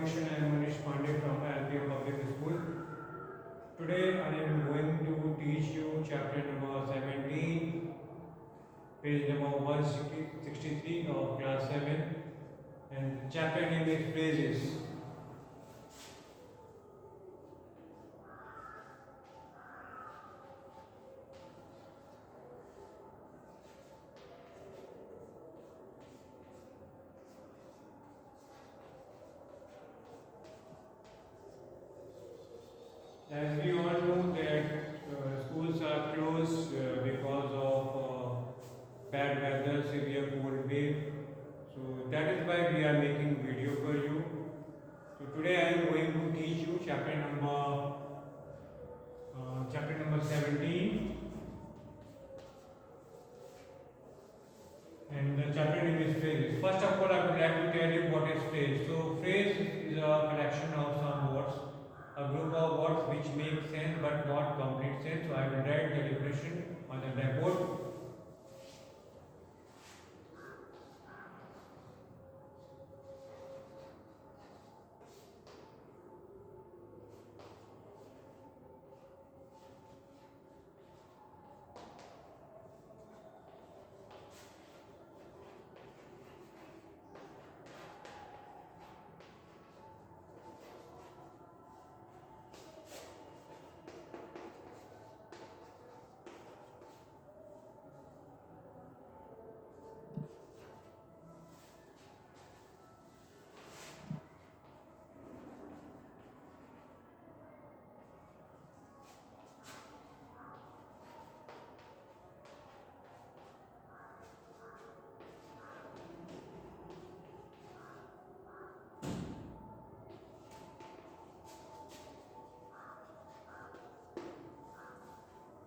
Education. I am Manish Pandey from LPM Public School. Today I am going to teach you chapter number 17, page number 163 of class 7, and chapter name is phrases. As we all know that schools are closed because of bad weather, severe cold wave. So that is why we are making video for you. So today I am going to teach you chapter number 17, and the chapter name is phrases. First of all, I would like to tell you what is phrase. So phrase is a collection of some words, a group of words which make sense but not complete sense. So I will write the definition on the blackboard.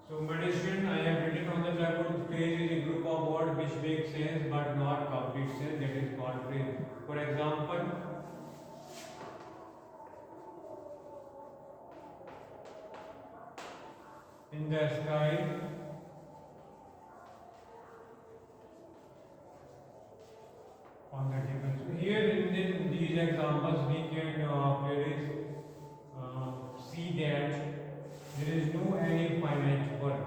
So Manishwan, I have written on the blackboard, phrase is a group of words which make sense but not complete sense. That is called phrase. For example, in the sky, on the table. So here in these examples we can see that there is no any finite word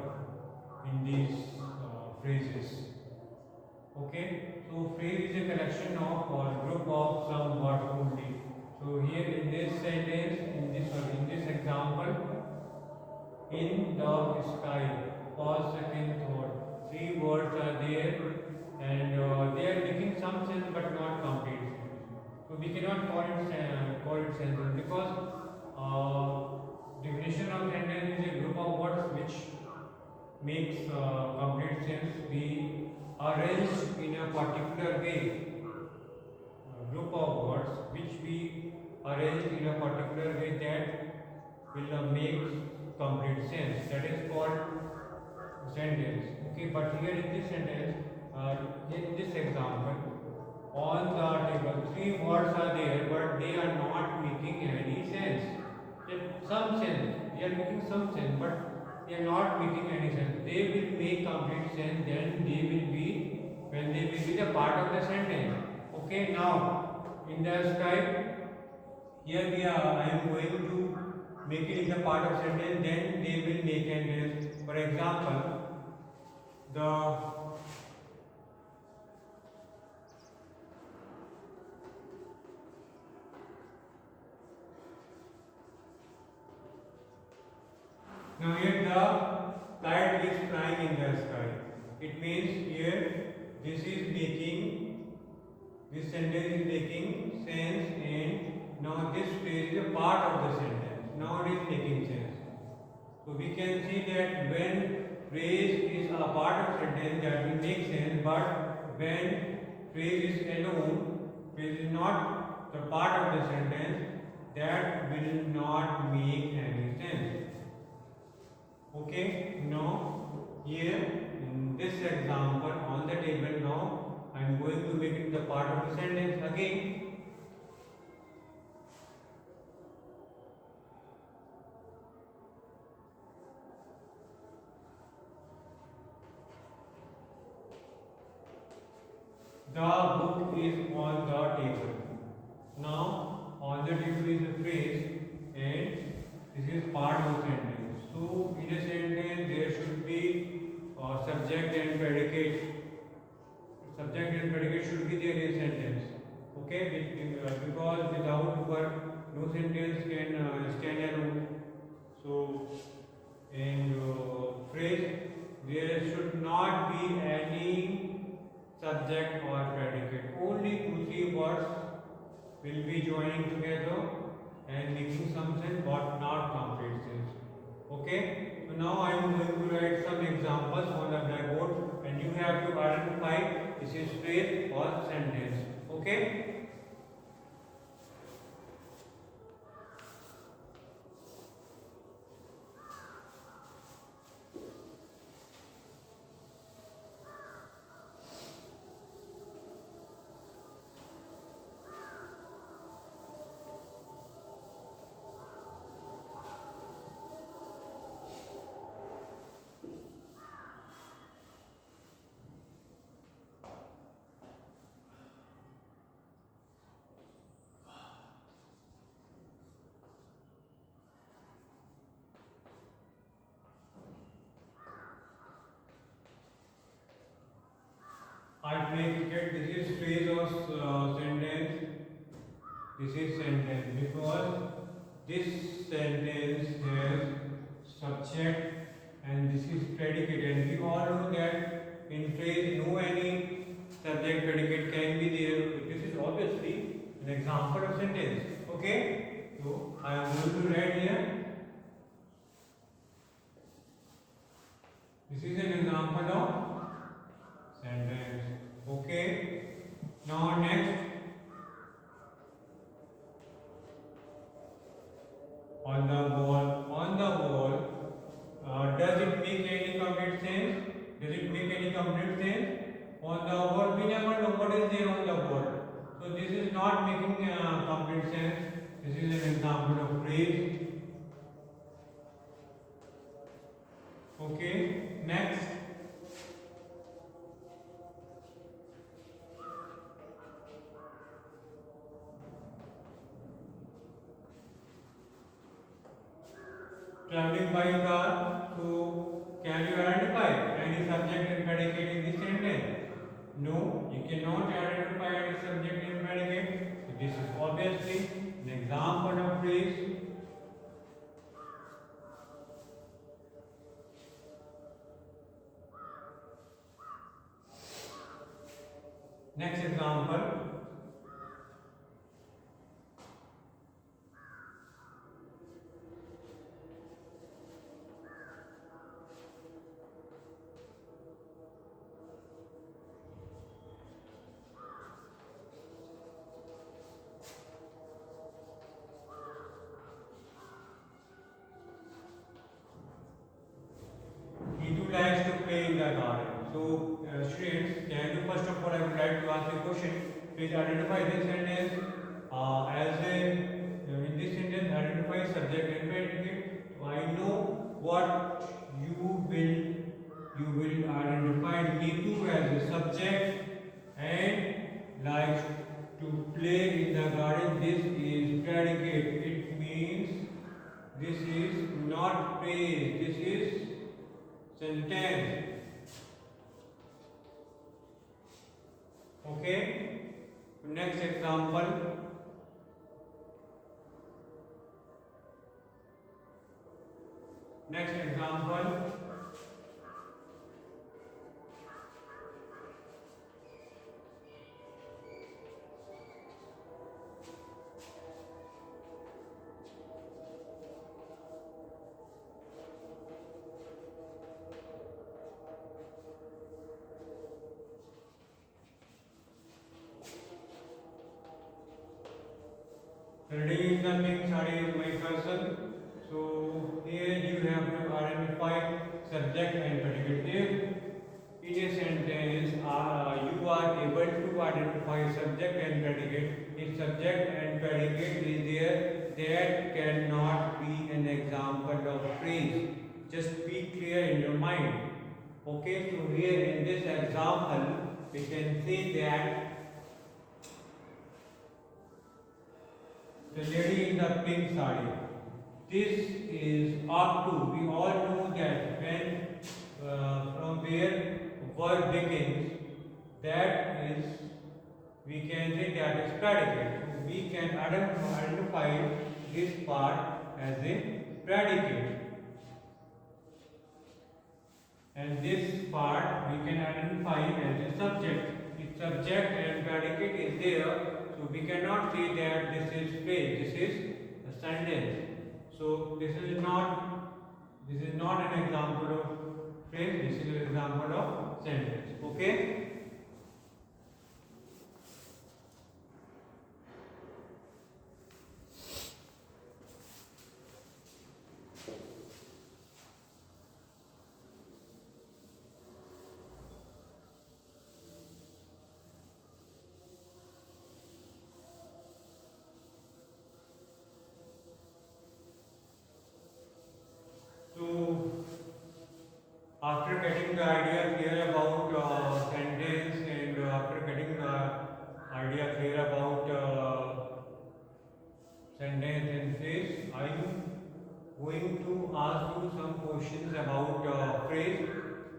in these phrases. Okay, so phrase is a collection of or group of some words only. So here in this sentence, in this example, in the sky, pause second thought. Three words are there, and they are making some sense but not complete sense. So we cannot call it sentence because definition of sentence is a group of words which makes complete sense. We arranged in a particular way. Group of words which we arrange in a particular way that will make complete sense. That is called sentence. Okay, but here in this sentence, in this example, on the table, three words are there, but they are not making any sense. Some sense, they are making some sense, but they are not making any sense. They will make complete sense, then they will be when they will be the part of the sentence. Okay, now in the sky, here we are. I am going to make it in the part of sentence. Then they will make sentence. For example, the now here the kite is flying in the sky. It means here this sentence is making sense, and now this phrase is a part of the sentence. Now it is making sense. So we can see that when phrase is a part of sentence, that will make sense, but when phrase is alone, phrase is not the part of the sentence, that will not make any sense. Okay, now here in this example on the table, now I am going to make it the part of the sentence again. The book is on the table. Now on the Accusative is a phrase and this is part of sentence. So in a sentence there should be subject and predicate. Subject and predicate should be there in sentence. Okay, because without verb no sentence can stand alone. So in phrase there should not be any subject or predicate. Only 2-3 words will be joining together and making some sense but not complete sense. Okay, so now I am going to write some examples on the blackboard and you have to identify this is phrase or sentence. Okay. I play cricket. This is phrase or sentence. This is sentence because this sentence has subject and this is predicate, and we all know that in phrase no any subject predicate can be there. This is obviously an example of sentence. Okay, so I am going to write here. This is an example of sentence. Okay, now next, on the wall, does it make any complete sense? Does it make any complete sense? On the wall, we never know what is there on the wall. So this is not making complete sense. This is an example of phrase. Okay, next. Traveling by car, so can you identify any subject and predicate in this sentence? No, you cannot identify any subject and predicate. So this is obviously an example of phrase. Next example. Likes to play in the garden. So, students, can you first of all, I would like to ask a question. Please identify this sentence in this sentence, identify subject and predicate. So, I know what you will identify Nitu as a subject and likes to play in the garden. This is predicate. It means this is not praise. This is sentence. Okay. Next example. Next example. Ready is the means is my cousin. So here you have to identify subject and predicate. If in a sentence you are able to identify subject and predicate, if subject and predicate is there, that cannot be an example of phrase. Just be clear in your mind. Okay, so here in this example, we can say that the lady in the pink sari. This is up to. We all know that when from where word begins, that is, we can say that is predicate. So we can identify this part as a predicate, and this part we can identify as a subject. If subject and predicate is there, so we cannot say that this is phrase, this is a sentence. So this is not an example of phrase, this is an example of sentence. Okay? So after getting the idea clear about sentence, and after getting the idea clear about sentence and phrase, I am going to ask you some questions about phrase.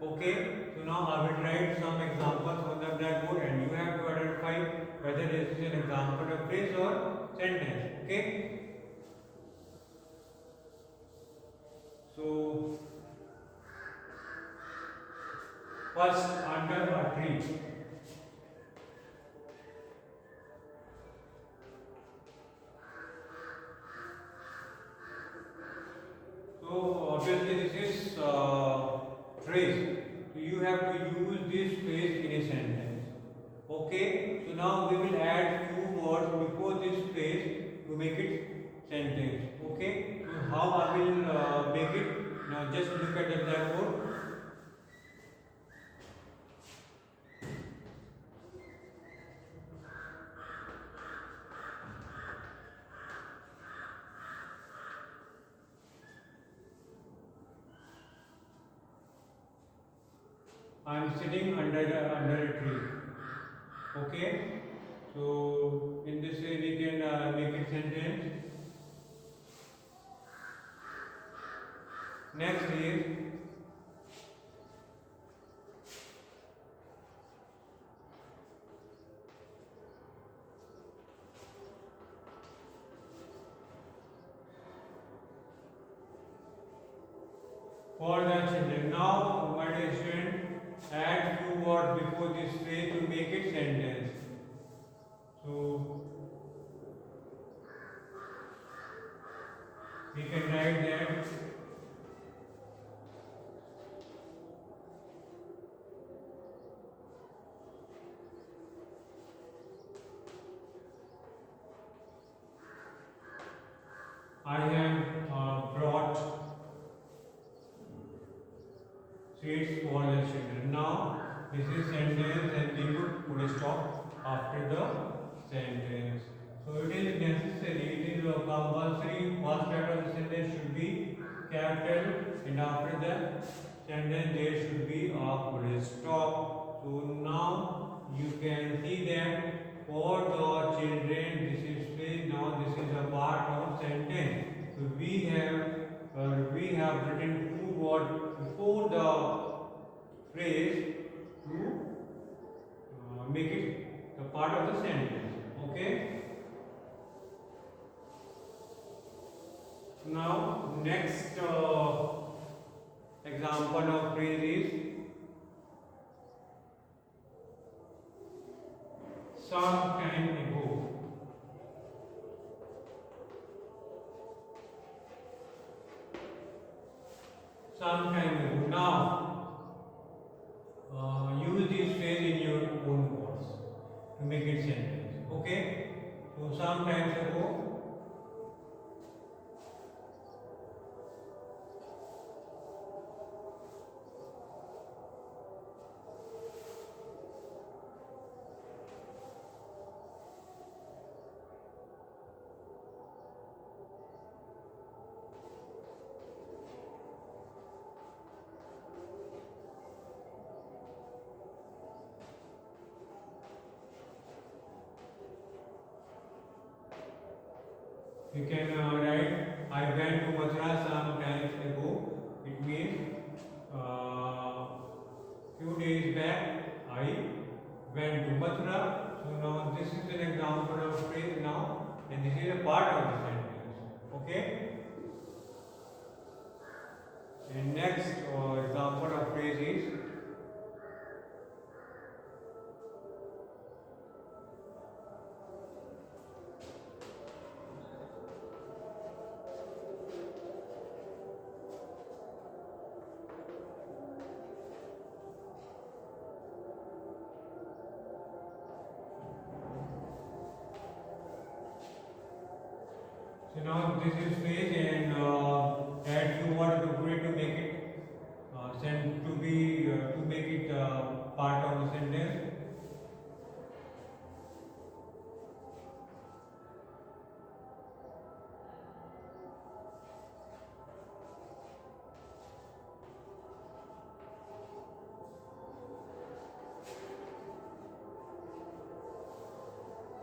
Okay, so now I will write some examples on the blackboard, and you have to identify whether this is an example of phrase or sentence. Okay, so first, under a tree. So obviously this is phrase. So you have to use this phrase in a sentence. Okay. So now we will add few words before this phrase to make it sentence. Okay. So how I will make it? Now just look at the blackboard. I am sitting under a tree. Okay. So in this way we can make it sentence. Next is for the children. Now, my dear student, add few words before this phrase to make it sentence. So we can write that I have brought sweets for the children. Now, this is sentence, and we would put a stop after the sentence. So it is necessary, it is compulsory, first letter of the sentence should be capital, and after the sentence there should be a full stop. So now you can see that for the children this is phrase, now this is a part of sentence. So we have written two words before the phrase to make it the part of the sentence. Okay. Now next example of phrase is some time ago. Some time ago. Now use this phrase in your own words to make it sentence. Okay. So some time ago. You can write, I went to Mathura some times ago. It means few days back I went to Mathura. So now this is an example of phrase now, and this is a part of the sentence. Okay. And next example of phrase is, so now this is phrase, and add few words to put it to make it send to be to make it part of the sentence.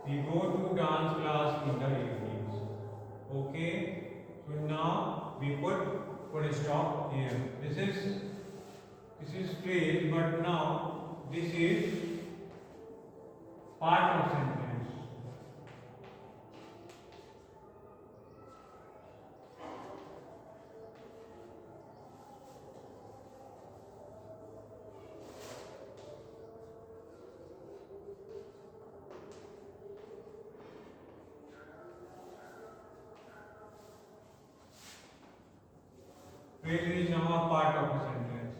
We go to dance class in the evenings. Okay. So now we put a stop here. This is phrase, but now this is part of sentence. Phrase is now a part of the sentence.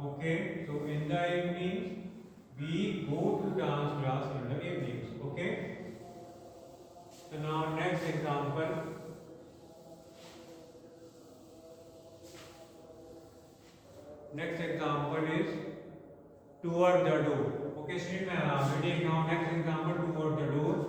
Okay. So in the evenings, we go to dance class in the evenings. Okay. So now next example. Next example is toward the door. Okay, student, we take now next example toward the door.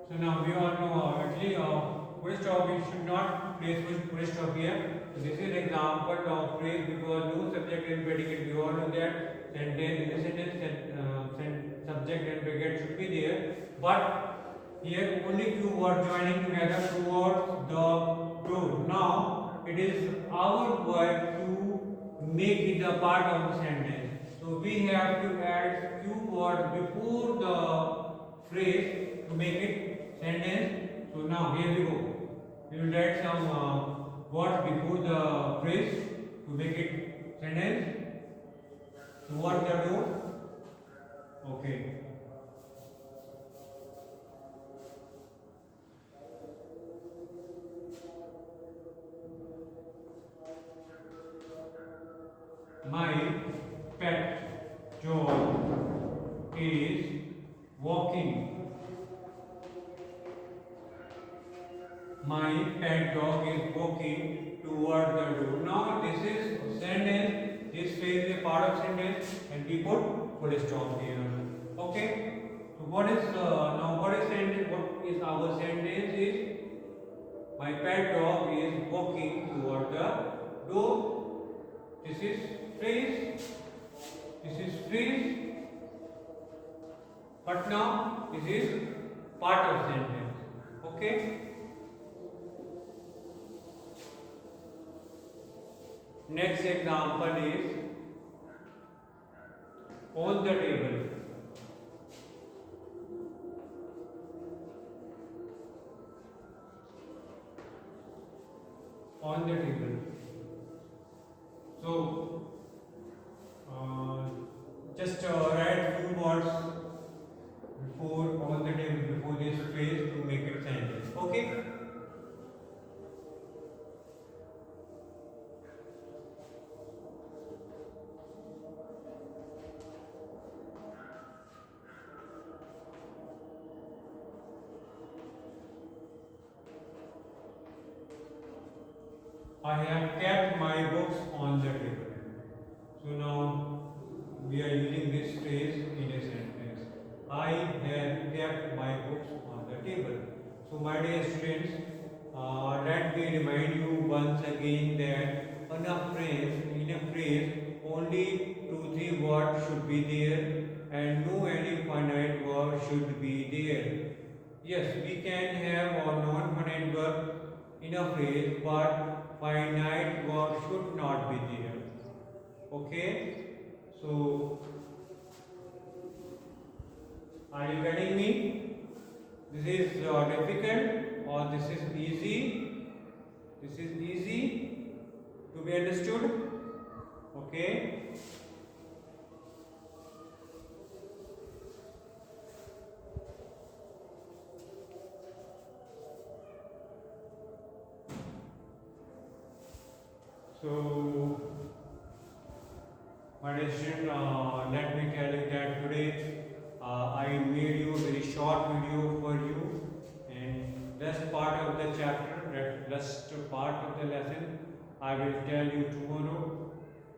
So now we all know actually full stop, we should not place full stop here. So this is an example of phrase because no subject and predicate. We all know that sentence in the sentence subject and predicate should be there, but here only few words joining together towards the door. Now it is our work to make it a part of the sentence. So we have to add few words before the phrase to make it sentence. So now here we go. We will write some words before the phrase to make it sentence. Toward the door. Okay. My pet dog is walking. My pet dog is walking toward the door. Now this is sentence. This phrase is a part of sentence, and we put full stop here. Okay. So what is now? What is sentence? What is our sentence? Is my pet dog is walking toward the door. This is phrase. This is phrase. But now this is part of sentence. Okay. Next example is on the table. On the table. So just write few words before on the table before this phrase to make it sentence. Okay. I have kept my books on the table. So now we are using this phrase in a sentence. I have kept my books on the table. So my dear students, let me remind you once again that in a phrase only two three words should be there and no any finite verb should be there. Yes, we can have a non-finite verb in a phrase, but finite verb should not be there. Okay? So, are you getting me? This is difficult or this is easy? This is easy to be understood. Okay? So, my dear student, let me tell you that today I made you a very short video for you, and that's part of the chapter, that last part of the lesson I will tell you tomorrow,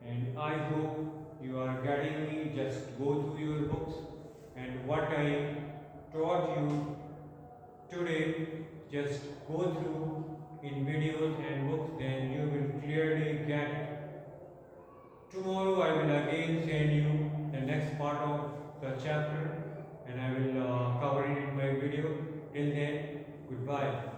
and I hope you are getting me. Just go through your books and what I taught you today, just go through in videos and books, then you will clearly get. Tomorrow I will again send you the next part of the chapter and I will cover it in my video. Till then, goodbye.